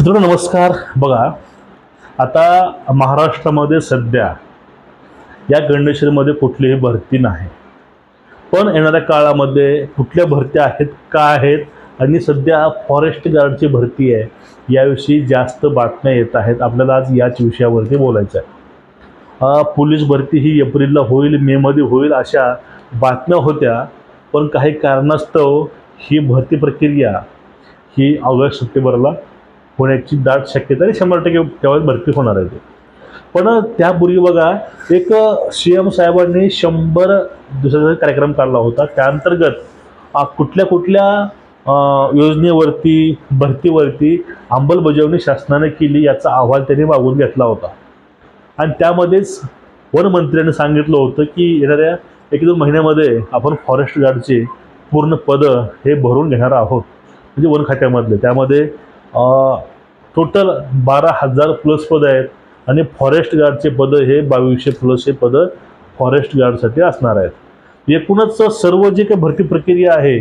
मित्रांनो नमस्कार। बघा, आता महाराष्ट्रामध्ये सध्या या कंडिशनमध्ये कुठलीही भरती नाही, पण येणाऱ्या काळामध्ये कुठल्या भरत्या आहेत, काय आहेत आणि सध्या फॉरेस्ट गार्डची भरती आहे याविषयी जास्त बातम्या येत आहेत। आपल्याला आज याच विषयावरती बोलायचं आहे। पोलीस भरती ही एप्रिलला होईल, मे मध्ये होईल अशा बातम्या होत्या, पण काही कारणास्तव ही भरती प्रक्रिया ही ऑगस्ट सप्टेंबरला होण्याची दाट शक्यता आहे। 100% तेव्हा भरती होणार आहे। पण त्यापूर्वी बघा, एक सीएम साहेबांनी 100 दिवसाचा कार्यक्रम काढला होता। त्या अंतर्गत कुठल्या कुठल्या योजनेवरती, भरतीवरती अंमलबजावणी शासनाने केली याचा अहवाल त्यांनी मागून घेतला होता। आणि त्यामध्येच वनमंत्र्यांनी सांगितलं होतं की येणाऱ्या 1-2 महिन्यामध्ये आपण फॉरेस्ट गार्डचे पूर्ण पद हे भरून घेणार आहोत, म्हणजे वन खात्यामधले। त्यामध्ये टोटल 12,000 प्लस पद आहेत आणि फॉरेस्ट गार्डचे पद हे 2200 प्लस हे पद फॉरेस्ट गार्डसाठी असणार आहेत। एकूणच सर्व जे काही भरती प्रक्रिया आहे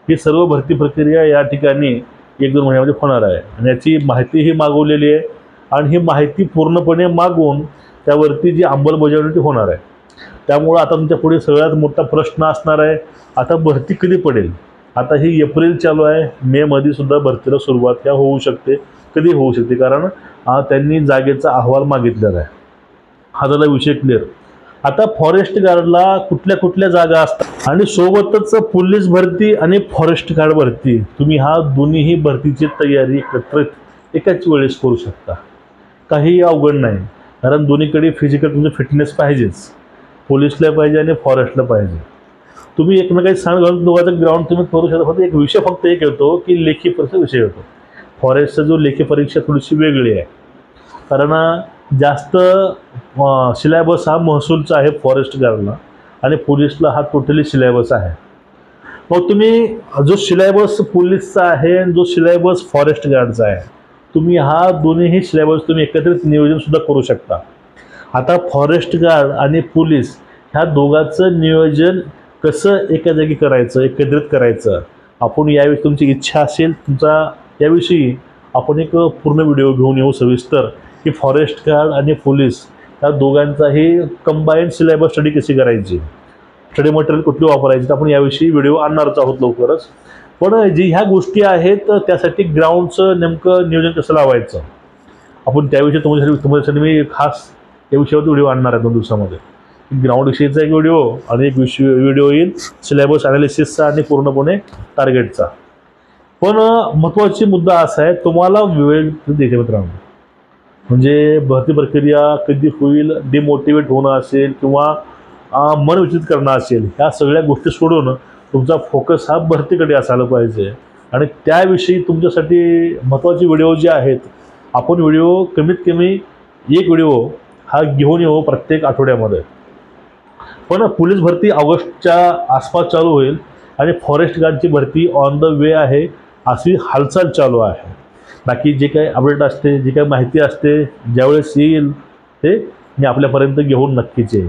ही सर्व भरती प्रक्रिया या ठिकाणी 1-2 महिन्यामध्ये होणार आहे आणि याची माहितीही मागवलेली आहे आणि ही माहिती पूर्णपणे मागवून त्यावरती जी अंमलबजावणी होणार आहे। त्यामुळे आता तुमच्या पुढे सगळ्यात मोठा प्रश्न असणार आहे, आता भरती कधी पडेल। आता ही एप्रिल चालू आहे, मे मध्ये सुद्धा भरतीला सुरुवात होऊ शकते, कधी होऊ शकते, कारण त्यांनी जागेचा अहवाल मागितलेला आहे। हा झाला विषय क्लिअर। आता फॉरेस्ट गार्डला कुठल्या कुठल्या जागा असतात आणि सोबतच पोलीस भरती आणि फॉरेस्ट गार्ड भरती, तुम्ही हा दोन्हीही भरतीची तयारी एकत्रित एकाच वेळेस करू शकता। काही अवघड नाही, कारण दोन्हीकडे फिजिकल तुमचं फिटनेस पाहिजेच, पोलीसला पाहिजे आणि फॉरेस्टला पाहिजे। तुम्ही एकमेकांची सांग घालून दोघांचं ग्राउंड तुम्ही करू शकता। फक्त एक विषय फक्त एक येतो की लेखी परीक्षा विषय येतो। फॉरेस्टचा जो लेखी परीक्षा थोडीशी वेगळी आहे, कारण जास्त सिलेबस हा महसूलचा आहे फॉरेस्ट गार्डला आणि पोलीसला हा टोटली सिलेबस आहे। मग तुम्ही जो सिलेबस पोलीसचा आहे आणि जो सिलेबस फॉरेस्ट गार्डचा आहे, तुम्ही हा दोन्हीही सिलेबस तुम्ही एकत्रित नियोजन सुद्धा करू शकता। आता फॉरेस्ट गार्ड आणि पोलीस ह्या दोघांचं नियोजन कसं एका जागी करायचं, एकत्रित करायचं, आपण यावेळी तुमची इच्छा असेल तुमचा याविषयी आपण एक पूर्ण व्हिडिओ घेऊन येऊ सविस्तर की फॉरेस्ट गार्ड आणि पोलीस या दोघांचाही कंबाईंड सिलेबस स्टडी कशी करायची, स्टडी मटेरियल कुठली वापरायची, आपण याविषयी व्हिडिओ आणणारच आहोत लवकरच। पण जी ह्या गोष्टी आहेत त्यासाठी ग्राउंडचं नेमकं नियोजन कसं लावायचं आपण त्याविषयी तुमच्यासाठी मी खास या विषयावर व्हिडिओ आणणार आहे 2 दिवसामध्ये। ग्राउंड विषयीचा एक व्हिडिओ आणि एक व्हिडिओ येईल सिलेबस ॲनालिसिसचा आणि पूर्णपणे टार्गेटचा। पण महत्त्वाची मुद्दा असा आहे, तुम्हाला वेळ द्यायचा मित्रांनो, म्हणजे भरती प्रक्रिया कधी होईल, डिमोटिवेट होणं असेल किंवा मन विचलित करणं असेल, ह्या सगळ्या गोष्टी सोडून तुमचा फोकस हा भरतीकडे असायला पाहिजे। आणि त्याविषयी तुमच्यासाठी महत्त्वाचे व्हिडिओ जे आहेत, आपण व्हिडिओ कमीत कमी एक व्हिडिओ हा घेऊन येऊ प्रत्येक आठवड्यामध्ये। पण पोलीस भरती ऑगस्टच्या आसपास चालू होईल आणि फॉरेस्ट गार्डची भरती ऑन द वे आहे अशी हालचाल चालू आहे। बाकी जे काही अपडेट असते, जी काही माहिती असते, ज्यावेळेस येईल ते मी आपल्यापर्यंत घेऊन नक्कीच येईल।